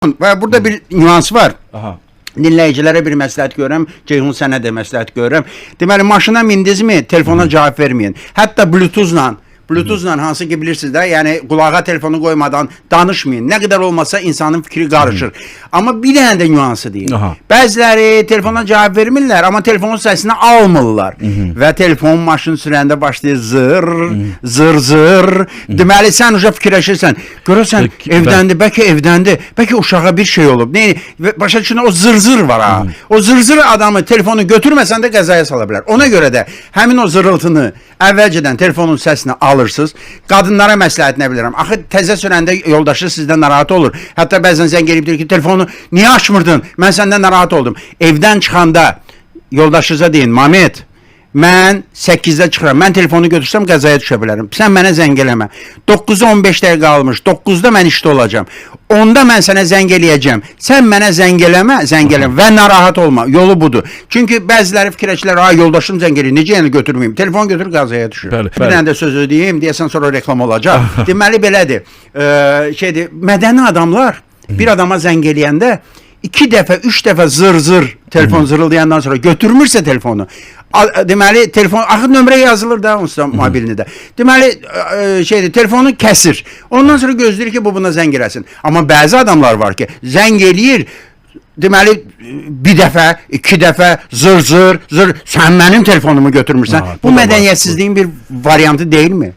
Ve burada bir nüans var. Aha. Dinləyicilərə bir məsləhət görürəm, Ceyhun sənə də məsləhət görürəm. Deməli, maşına mindinizmi, telefona cavab verməyin. Hətta Bluetoothla hansı ki bilirsiniz də, yəni qulağa telefonu qoymadan danışmayın. Nə qədər olmasa insanın fikri qarışır. Amma bir dənə də nüansı deyil. Aha. Bəziləri telefona cavab vermirlər, amma telefonun səsini almırlar. Və telefon maşın sürəndə başlayır zır. Deməli, sən uca fikirləşirsən, görürsən evdəndir, bəlkə evdəndir, bəlkə uşağa bir şey olub. Başa düşün, o zır var ha. O zır adamı telefonu götürməsən də qəzaya sala bilər. Ona görə də həmin o zırıltını əvvəlcədən telefonun səsini alırsınız. Qadınlara məsləhət nə bilirəm. Axı təzə sürəndə yoldaşı sizdən narahat olur. Hətta bəzən zəng gelib deyir ki, telefonu niyə açmırdın? Mən səndən narahat oldum. Evdən çıxanda yoldaşınıza deyin, Mamet, mən 8-də çıxıram. Mən telefonu götürsəm qəzaya düşə bilərəm. Sən mənə zəng eləmə. 9-a 15 dəqiqə qalmış. 9-da mən işdə olacağam. 10-da mən sənə zəng eləyəcəm. Sən mənə zəng eləmə və narahat olma. Yolu budur. Çünki bəziləri fikirləşirlər, yoldaşım zəng eləyir. Necə yəni götürməyim? Telefon götür qəzaya düşür. Bir dənə də söz ödəyim, deyəsən sonra reklam olacaq. Deməli belədir. Mədəni adamlar bir adama zəng eləyəndə 2 dəfə, 3 dəfə zır telefon zırıldayandan sonra götürmürsə telefonu, deməli telefon axı nömrə yazılır da onsuz da mobilini də. Deməli telefonu kəsir. Ondan sonra gözləyir ki, bu buna zəng eləsin. Amma bəzi adamlar var ki, zəng eləyir. Deməli bir dəfə, 2 dəfə zır sən mənim telefonumu götürmürsən. Bu mədəniyyətsizliyin bir variantı deyilmi?